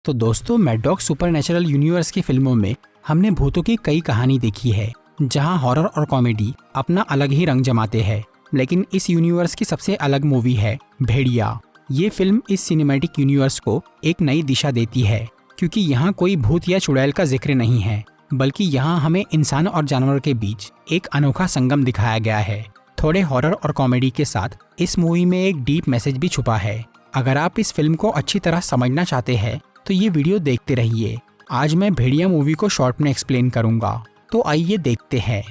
तो दोस्तों, mad dog supernatural universe की फिल्मों में हमने भूतों की कई कहानी देखी है, जहां हॉरर और कॉमेडी अपना अलग ही रंग जमाते हैं। लेकिन इस यूनिवर्स की सबसे अलग मूवी है भेड़िया। ये फिल्म इस सिनेमैटिक यूनिवर्स को एक नई दिशा देती है, क्योंकि यहाँ कोई भूत या चुड़ैल का जिक्र नहीं है, बल्कि यहाँ हमें इंसान और जानवर के बीच एक अनोखा संगम दिखाया गया है। थोड़े हॉरर और कॉमेडी के साथ इस मूवी में एक डीप मैसेज भी छुपा है। अगर आप इस फिल्म को अच्छी तरह समझना चाहते हैं तो ये वीडियो देखते रहिए। आज मैं भेड़िया मूवी को शॉर्ट में एक्सप्लेन करूंगा, तो आइए देखते हैं।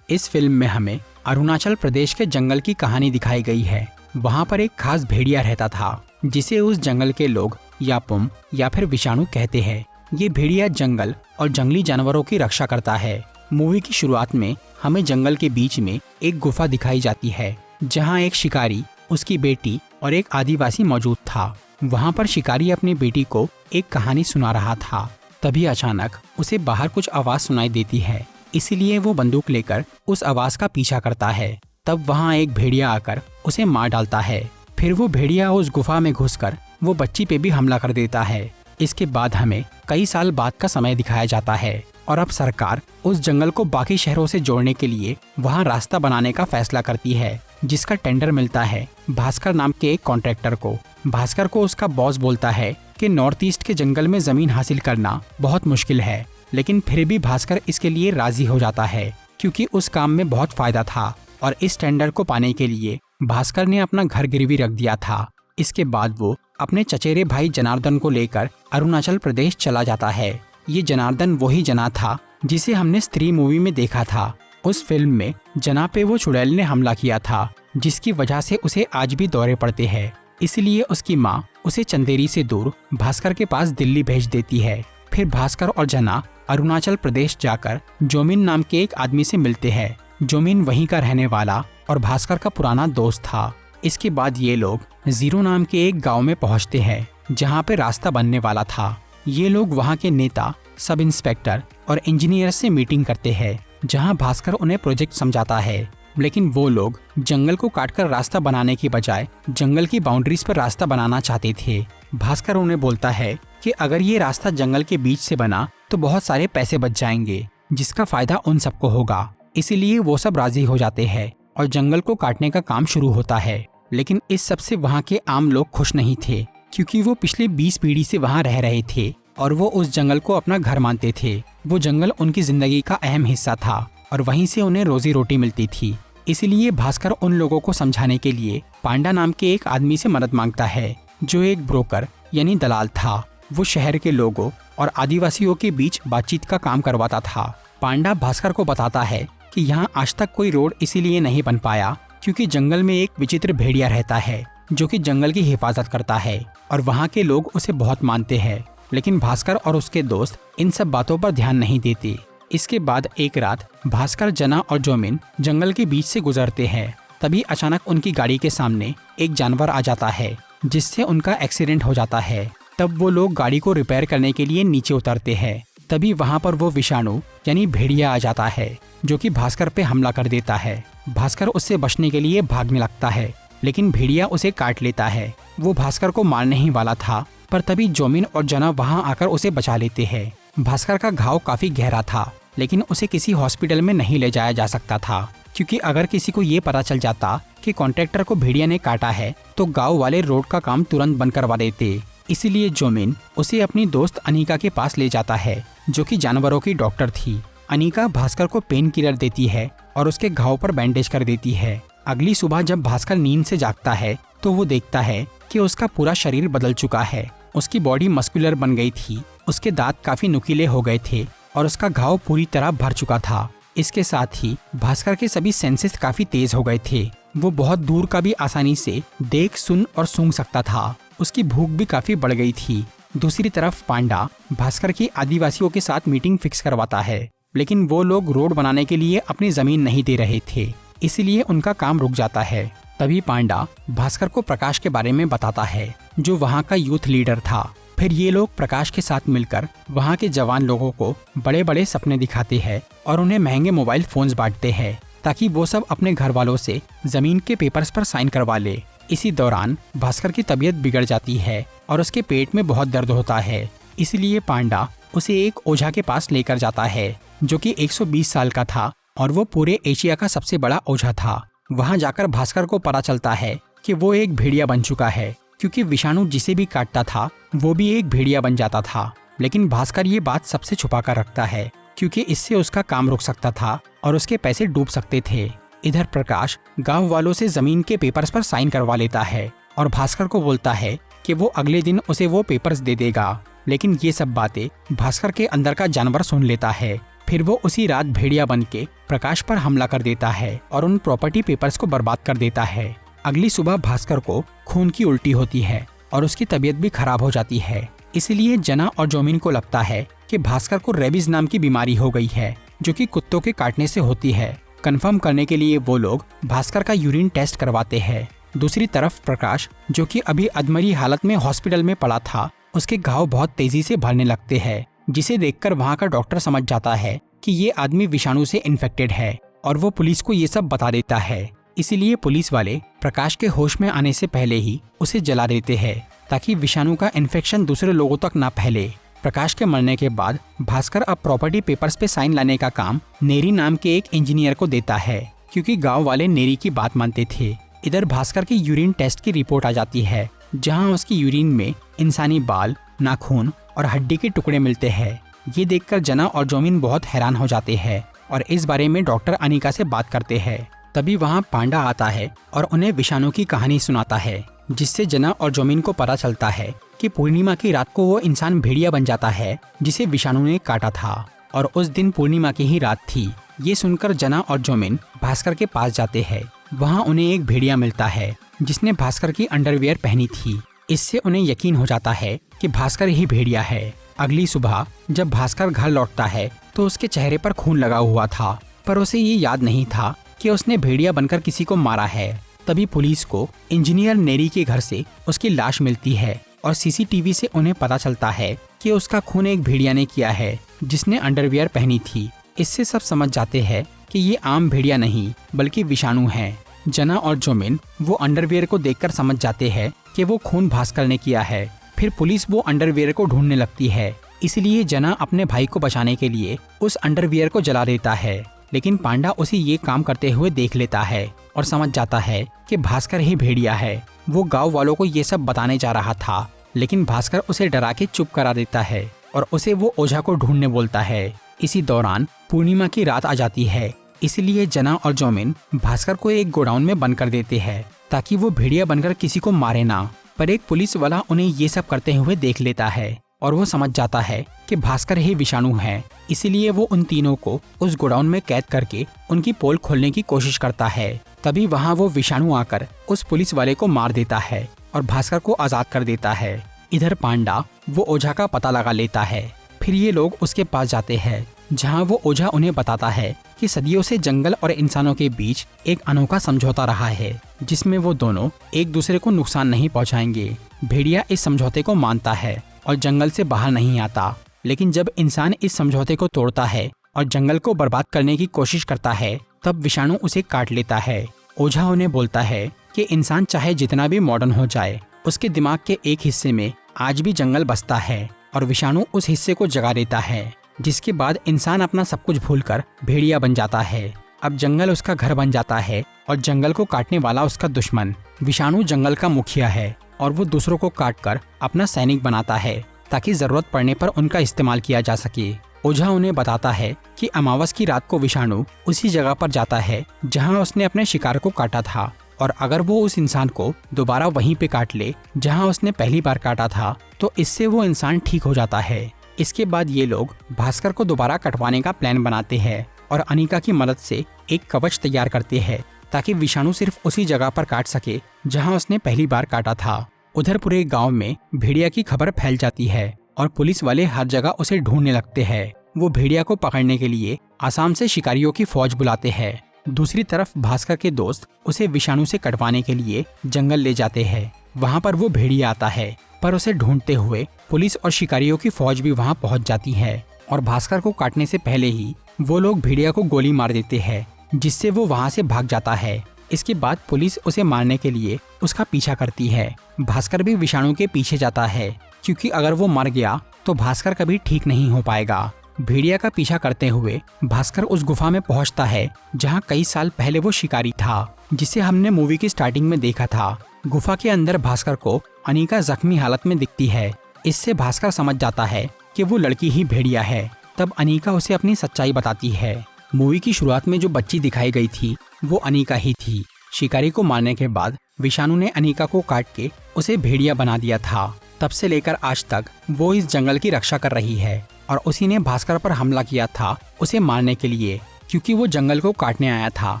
इस फिल्म में हमें अरुणाचल प्रदेश के जंगल की कहानी दिखाई गई है। वहाँ पर एक खास भेड़िया रहता था, जिसे उस जंगल के लोग यापुम या फिर विषाणु कहते हैं। ये भेड़िया जंगल और जंगली जानवरों की रक्षा करता है। मूवी की शुरुआत में हमें जंगल के बीच में एक गुफा दिखाई जाती है, जहाँ एक शिकारी, उसकी बेटी और एक आदिवासी मौजूद था। वहाँ पर शिकारी अपनी बेटी को एक कहानी सुना रहा था। तभी अचानक उसे बाहर कुछ आवाज सुनाई देती है, इसीलिए वो बंदूक लेकर उस आवाज का पीछा करता है। तब वहाँ एक भेड़िया आकर उसे मार डालता है। फिर वो भेड़िया उस गुफा में घुसकर वो बच्ची पे भी हमला कर देता है। इसके बाद हमें कई साल बाद का समय दिखाया जाता है और अब सरकार उस जंगल को बाकी शहरों से जोड़ने के लिए वहाँ रास्ता बनाने का फैसला करती है, जिसका टेंडर मिलता है भास्कर नाम के एक कॉन्ट्रैक्टर को। भास्कर को उसका बॉस बोलता है कि नॉर्थ ईस्ट के जंगल में जमीन हासिल करना बहुत मुश्किल है, लेकिन फिर भी भास्कर इसके लिए राजी हो जाता है, क्योंकि उस काम में बहुत फायदा था। और इस टेंडर को पाने के लिए भास्कर ने अपना घर गिरवी रख दिया था। इसके बाद वो अपने चचेरे भाई जनार्दन को लेकर अरुणाचल प्रदेश चला जाता है। ये जनार्दन वही जना था जिसे हमने स्त्री मूवी में देखा था। उस फिल्म में जना पे वो चुड़ैल ने हमला किया था, जिसकी वजह से उसे आज भी दौरे पड़ते हैं। इसलिए उसकी माँ उसे चंदेरी से दूर भास्कर के पास दिल्ली भेज देती है। फिर भास्कर और जना अरुणाचल प्रदेश जाकर जोमिन नाम के एक आदमी से मिलते हैं। जोमिन वहीं का रहने वाला और भास्कर का पुराना दोस्त था। इसके बाद ये लोग जीरो नाम के एक गांव में पहुंचते हैं, जहां पे रास्ता बनने वाला था। ये लोग वहां के नेता, सब इंस्पेक्टर और इंजीनियर से मीटिंग करते हैं, जहां भास्कर उन्हें प्रोजेक्ट समझाता है। लेकिन वो लोग जंगल को काटकर रास्ता बनाने की बजाय जंगल की बाउंड्रीज पर रास्ता बनाना चाहते थे। भास्कर उन्हें बोलता है कि अगर ये रास्ता जंगल के बीच से बना तो बहुत सारे पैसे बच जाएंगे, जिसका फायदा उन सबको होगा। इसीलिए वो सब राजी हो जाते हैं और जंगल को काटने का काम शुरू होता है। लेकिन इस सब से वहाँ के आम लोग खुश नहीं थे, क्योंकि वो पिछले 20 पीढ़ी से वहाँ रह रहे थे और वो उस जंगल को अपना घर मानते थे। वो जंगल उनकी जिंदगी का अहम हिस्सा था और वहीं से उन्हें रोजी रोटी मिलती थी। इसलिए भास्कर उन लोगों को समझाने के लिए पांडा नाम के एक आदमी से मदद मांगता है, जो एक ब्रोकर यानी दलाल था। वो शहर के लोगों और आदिवासियों के बीच बातचीत का काम करवाता था। पांडा भास्कर को बताता है कि यहाँ आज तक कोई रोड इसीलिए नहीं बन पाया क्योंकि जंगल में एक विचित्र भेड़िया रहता है, जो कि जंगल की हिफाजत करता है और वहाँ के लोग उसे बहुत मानते हैं। लेकिन भास्कर और उसके दोस्त इन सब बातों पर ध्यान नहीं देते। इसके बाद एक रात भास्कर, जना और जोमिन जंगल के बीच से गुजरते हैं। तभी अचानक उनकी गाड़ी के सामने एक जानवर आ जाता है, जिससे उनका एक्सीडेंट हो जाता है। तब वो लोग गाड़ी को रिपेयर करने के लिए नीचे उतरते हैं। तभी वहाँ पर वो विषाणु यानी भेड़िया आ जाता है, जो कि भास्कर पे हमला कर देता है। भास्कर उससे बचने के लिए भागने लगता है, लेकिन भेड़िया उसे काट लेता है। वो भास्कर को मारने ही वाला था, पर तभी जोमिन और जना वहाँ आकर उसे बचा लेते हैं। भास्कर का घाव काफी गहरा था, लेकिन उसे किसी हॉस्पिटल में नहीं ले जाया जा सकता था, क्योंकि अगर किसी को ये पता चल जाता कि कॉन्ट्रैक्टर को भेड़िया ने काटा है तो गाँव वाले रोड का काम तुरंत बंद करवा देते। इसीलिए जोमिन उसे अपनी दोस्त अनीका के पास ले जाता है, जो कि जानवरों की डॉक्टर थी। अनीका भास्कर को पेन किलर देती है और उसके घाव पर बैंडेज कर देती है। अगली सुबह जब भास्कर नींद से जागता है तो वो देखता है कि उसका पूरा शरीर बदल चुका है। उसकी बॉडी मस्कुलर बन गई थी, उसके दांत काफी नुकीले हो गए थे और उसका घाव पूरी तरह भर चुका था। इसके साथ ही भास्कर के सभी सेंसेस काफी तेज हो गए थे। वो बहुत दूर का भी आसानी से देख, सुन और सूंघ सकता था। उसकी भूख भी काफी बढ़ गई थी। दूसरी तरफ पांडा भास्कर की आदिवासियों के साथ मीटिंग फिक्स करवाता है, लेकिन वो लोग रोड बनाने के लिए अपनी जमीन नहीं दे रहे थे, इसलिए उनका काम रुक जाता है। तभी पांडा भास्कर को प्रकाश के बारे में बताता है, जो वहाँ का यूथ लीडर था। फिर ये लोग प्रकाश के साथ मिलकर वहाँ के जवान लोगों को बड़े बड़े सपने दिखाते हैं और उन्हें महंगे मोबाइल फोन्स बांटते हैं। ताकि वो सब अपने घर वालों से जमीन के पेपर्स पर साइन करवा ले। इसी दौरान भास्कर की तबीयत बिगड़ जाती है और उसके पेट में बहुत दर्द होता है। इसलिए पांडा उसे एक ओझा के पास लेकर जाता है जो कि 120 साल का था और वो पूरे एशिया का सबसे बड़ा ओझा था। वहां जाकर भास्कर को पता चलता है कि वो एक भेड़िया बन चुका है, क्योंकि विषाणु जिसे भी काटता था वो भी एक भेड़िया बन जाता था। लेकिन भास्कर ये बात सबसे छुपा कर रखता है, क्योंकि इससे उसका काम रुक सकता था और उसके पैसे डूब सकते थे। इधर प्रकाश गांव वालों से जमीन के पेपर्स पर साइन करवा लेता है और भास्कर को बोलता है कि वो अगले दिन उसे वो पेपर्स दे देगा। लेकिन ये सब बातें भास्कर के अंदर का जानवर सुन लेता है। फिर वो उसी रात भेड़िया बन के प्रकाश पर हमला कर देता है और उन प्रॉपर्टी पेपर्स को बर्बाद कर देता है। अगली सुबह भास्कर को खून की उल्टी होती है और उसकी तबीयत भी खराब हो जाती है। इसलिए जना और जोमिन को लगता है कि भास्कर को रेबीज नाम की बीमारी हो गई है, जो कि कुत्तों के काटने से होती है। कंफर्म करने के लिए वो लोग भास्कर का यूरिन टेस्ट करवाते हैं। दूसरी तरफ प्रकाश, जो कि अभी अधमरी हालत में हॉस्पिटल में पड़ा था, उसके घाव बहुत तेजी से भरने लगते हैं, जिसे देखकर वहाँ का डॉक्टर समझ जाता है कि ये आदमी विषाणु से इन्फेक्टेड है और वो पुलिस को ये सब बता देता है। इसीलिए पुलिस वाले प्रकाश के होश में आने से पहले ही उसे जला देते हैं, ताकि विषाणु का इन्फेक्शन दूसरे लोगों तक ना फैले। प्रकाश के मरने के बाद भास्कर अब प्रॉपर्टी पेपर्स पे साइन लाने का काम नेरी नाम के एक इंजीनियर को देता है, क्योंकि गांव वाले नेरी की बात मानते थे। इधर भास्कर की यूरिन टेस्ट की रिपोर्ट आ जाती है, जहां उसकी यूरिन में इंसानी बाल, नाखून और हड्डी के टुकड़े मिलते हैं। ये देखकर जना और जोमिन बहुत हैरान हो जाते हैं और इस बारे में डॉक्टर अनिका से बात करते हैं। तभी वहाँ पांडा आता है और उन्हें विषाणु की कहानी सुनाता है, जिससे जना और जोमिन को पता चलता है कि पूर्णिमा की रात को वो इंसान भेड़िया बन जाता है जिसे विषाणु ने काटा था, और उस दिन पूर्णिमा की ही रात थी। ये सुनकर जना और जोमिन भास्कर के पास जाते हैं। वहाँ उन्हें एक भेड़िया मिलता है जिसने भास्कर की अंडरवियर पहनी थी। इससे उन्हें यकीन हो जाता है कि भास्कर ही भेड़िया है। अगली सुबह जब भास्कर घर लौटता है तो उसके चेहरे पर खून लगा हुआ था, पर उसे ये याद नहीं था कि उसने भेड़िया बनकर किसी को मारा है। तभी पुलिस को इंजीनियर नेरी के घर से उसकी लाश मिलती है और सीसीटीवी से उन्हें पता चलता है कि उसका खून एक भेड़िया ने किया है जिसने अंडरवियर पहनी थी। इससे सब समझ जाते हैं कि ये आम भेड़िया नहीं बल्कि विषाणु है। जना और जोमिन वो अंडरवियर को देखकर समझ जाते हैं कि वो खून भास्कर ने किया है। फिर पुलिस वो अंडरवियर को ढूंढने लगती है। इसलिए जना अपने भाई को बचाने के लिए उस अंडरवियर को जला देता है, लेकिन पांडा उसे ये काम करते हुए देख लेता है और समझ जाता है कि भास्कर ही भेड़िया है। वो गांव वालों को ये सब बताने जा रहा था, लेकिन भास्कर उसे डरा के चुप करा देता है और उसे वो ओझा को ढूंढने बोलता है। इसी दौरान पूर्णिमा की रात आ जाती है। इसलिए जना और जोमिन भास्कर को एक गोडाउन में बंद कर देते हैं ताकि वो भेड़िया बनकर किसी को मारे ना। पर एक पुलिस वाला उन्हें ये सब करते हुए देख लेता है और वो समझ जाता है कि भास्कर ही विषाणु है। इसीलिए वो उन तीनों को उस गोडाउन में कैद करके उनकी पोल खोलने की कोशिश करता है। तभी वहाँ वो विषाणु आकर उस पुलिस वाले को मार देता है और भास्कर को आजाद कर देता है। इधर पांडा वो ओझा का पता लगा लेता है। फिर ये लोग उसके पास जाते हैं, जहाँ वो ओझा उन्हें बताता है कि सदियों से जंगल और इंसानों के बीच एक अनोखा समझौता रहा है, जिसमें वो दोनों एक दूसरे को नुकसान नहीं पहुँचाएंगे। भेड़िया इस समझौते को मानता है और जंगल से बाहर नहीं आता, लेकिन जब इंसान इस समझौते को तोड़ता है और जंगल को बर्बाद करने की कोशिश करता है, तब विषाणु उसे काट लेता है। ओझा उन्हें बोलता है कि इंसान चाहे जितना भी मॉडर्न हो जाए, उसके दिमाग के एक हिस्से में आज भी जंगल बसता है और विषाणु उस हिस्से को जगा देता है, जिसके बाद इंसान अपना सब कुछ भूलकर भेड़िया बन जाता है। अब जंगल उसका घर बन जाता है और जंगल को काटने वाला उसका दुश्मन। विषाणु जंगल का मुखिया है और वो दूसरों को काटकर अपना सैनिक बनाता है ताकि जरूरत पड़ने पर उनका इस्तेमाल किया जा सके। ओझा उन्हें बताता है कि अमावस की रात को विषाणु उसी जगह पर जाता है जहां उसने अपने शिकार को काटा था, और अगर वो उस इंसान को दोबारा वहीं पे काट ले जहां उसने पहली बार काटा था, तो इससे वो इंसान ठीक हो जाता है। इसके बाद ये लोग भास्कर को दोबारा कटवाने का प्लान बनाते हैं और अनिका की मदद से एक कवच तैयार करते हैं ताकि विषाणु सिर्फ उसी जगह पर काट सके जहां उसने पहली बार काटा था। उधर पूरे गांव में भेड़िया की खबर फैल जाती है और पुलिस वाले हर जगह उसे ढूंढने लगते हैं। वो भेड़िया को पकड़ने के लिए आसाम से शिकारियों की फौज बुलाते हैं। दूसरी तरफ भास्कर के दोस्त उसे विषाणु से कटवाने के लिए जंगल ले जाते हैं। वहाँ पर वो भेड़िया आता है, पर उसे ढूंढते हुए पुलिस और शिकारियों की फौज भी वहाँ पहुँच जाती है और भास्कर को काटने से पहले ही वो लोग भेड़िया को गोली मार देते हैं। जिससे वो वहाँ से भाग जाता है। इसके बाद पुलिस उसे मारने के लिए उसका पीछा करती है। भास्कर भी विषाणु के पीछे जाता है, क्योंकि अगर वो मर गया तो भास्कर कभी ठीक नहीं हो पाएगा। भेड़िया का पीछा करते हुए भास्कर उस गुफा में पहुंचता है जहां कई साल पहले वो शिकारी था, जिसे हमने मूवी की स्टार्टिंग में देखा था। गुफा के अंदर भास्कर को अनीका जख्मी हालत में दिखती है। इससे भास्कर समझ जाता है कि वो लड़की ही भेड़िया है। तब अनीका उसे अपनी सच्चाई बताती है। मूवी की शुरुआत में जो बच्ची दिखाई गई थी वो अनीका ही थी। शिकारी को मारने के बाद विषाणु ने अनीका को काट के उसे भेड़िया बना दिया था। तब से लेकर आज तक वो इस जंगल की रक्षा कर रही है और उसी ने भास्कर पर हमला किया था उसे मारने के लिए, क्योंकि वो जंगल को काटने आया था।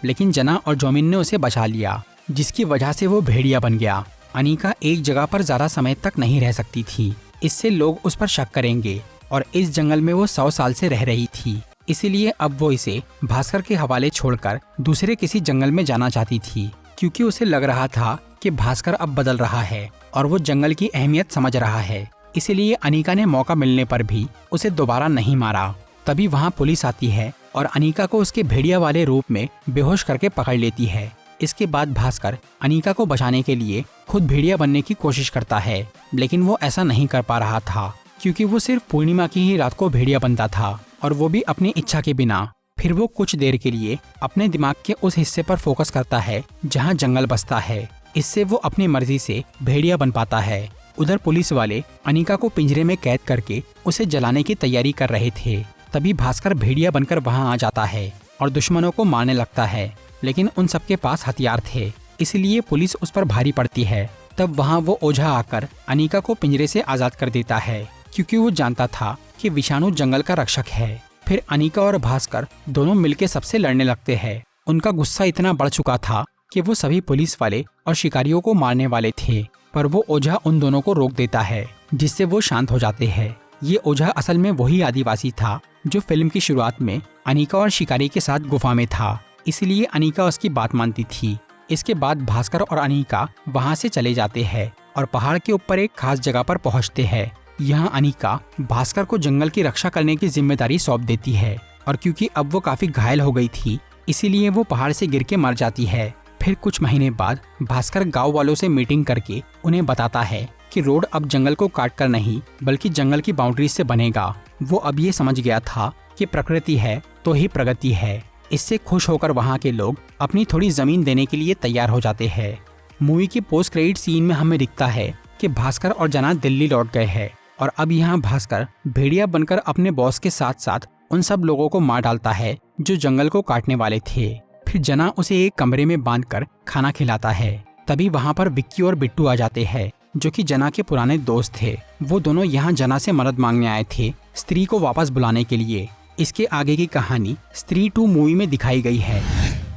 लेकिन जना और जोमिन ने उसे बचा लिया, जिसकी वजह से वो भेड़िया बन गया। अनीका एक जगह पर ज्यादा समय तक नहीं रह सकती थी, इससे लोग उस पर शक करेंगे और इस जंगल में वो 100 साल से रह रही थी। इसीलिए अब वो इसे भास्कर के हवाले छोड़कर दूसरे किसी जंगल में जाना चाहती थी, क्योंकि उसे लग रहा था कि भास्कर अब बदल रहा है और वो जंगल की अहमियत समझ रहा है। इसीलिए अनीका ने मौका मिलने पर भी उसे दोबारा नहीं मारा। तभी वहाँ पुलिस आती है और अनीका को उसके भेड़िया वाले रूप में बेहोश करके पकड़ लेती है। इसके बाद भास्कर अनीका को बचाने के लिए खुद भेड़िया बनने की कोशिश करता है, लेकिन वो ऐसा नहीं कर पा रहा था, क्योंकि वो सिर्फ पूर्णिमा की ही रात को भेड़िया बनता था और वो भी अपनी इच्छा के बिना। फिर वो कुछ देर के लिए अपने दिमाग के उस हिस्से पर फोकस करता है जहाँ जंगल बसता है। इससे वो अपनी मर्जी से भेड़िया बन पाता है। उधर पुलिस वाले अनीका को पिंजरे में कैद करके उसे जलाने की तैयारी कर रहे थे। तभी भास्कर भेड़िया बनकर वहां आ जाता है और दुश्मनों को मारने लगता है, लेकिन उन सबके पास हथियार थे, इसलिए पुलिस उस पर भारी पड़ती है। तब वहां वो ओझा आकर अनीका को पिंजरे से आजाद कर देता है, क्योंकि वो जानता था कि विषाणु जंगल का रक्षक है। फिर अनीका और भास्कर दोनों मिलकर सबसे लड़ने लगते हैं। उनका गुस्सा इतना बढ़ चुका था कि वो सभी पुलिस वाले और शिकारियों को मारने वाले थे, पर वो ओझा उन दोनों को रोक देता है, जिससे वो शांत हो जाते हैं। ये ओझा असल में वही आदिवासी था जो फिल्म की शुरुआत में अनीका और शिकारी के साथ गुफा में था, इसलिए अनीका उसकी बात मानती थी। इसके बाद भास्कर और अनीका वहाँ से चले जाते हैं और पहाड़ के ऊपर एक खास जगह पर पहुँचते हैं। यहाँ अनीका भास्कर को जंगल की रक्षा करने की जिम्मेदारी सौंप देती है, और क्योंकि अब वो काफी घायल हो गई थी, इसीलिए वो पहाड़ से गिर के मर जाती है। फिर कुछ महीने बाद भास्कर गांव वालों से मीटिंग करके उन्हें बताता है कि रोड अब जंगल को काटकर नहीं बल्कि जंगल की बाउंड्री से बनेगा। वो अब ये समझ गया था कि प्रकृति है तो ही प्रगति है। इससे खुश होकर वहाँ के लोग अपनी थोड़ी जमीन देने के लिए तैयार हो जाते हैं। मूवी के पोस्ट क्रेडिट सीन में हमें दिखता है कि भास्कर और जना दिल्ली लौट गए हैं और अब यहाँ भास्कर भेड़िया बनकर अपने बॉस के साथ साथ उन सब लोगों को मार डालता है जो जंगल को काटने वाले थे। फिर जना उसे एक कमरे में बांधकर खाना खिलाता है। तभी वहाँ पर विक्की और बिट्टू आ जाते हैं, जो कि जना के पुराने दोस्त थे। वो दोनों यहाँ जना से मदद मांगने आए थे, स्त्री को वापस बुलाने के लिए। इसके आगे की कहानी स्त्री 2 मूवी में दिखाई गई है।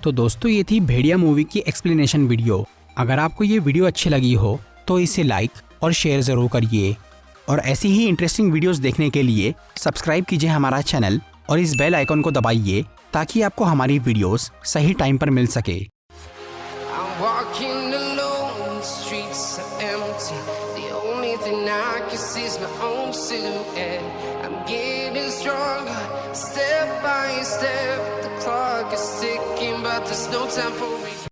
तो दोस्तों, ये थी भेड़िया मूवी की एक्सप्लेनेशन वीडियो। अगर आपको ये वीडियो अच्छी लगी हो तो इसे लाइक और शेयर जरूर करिए, और ऐसी ही इंटरेस्टिंग वीडियोस देखने के लिए सब्सक्राइब कीजिए हमारा चैनल और इस बेल आइकन को दबाइए ताकि आपको हमारी वीडियोस सही टाइम पर मिल सके।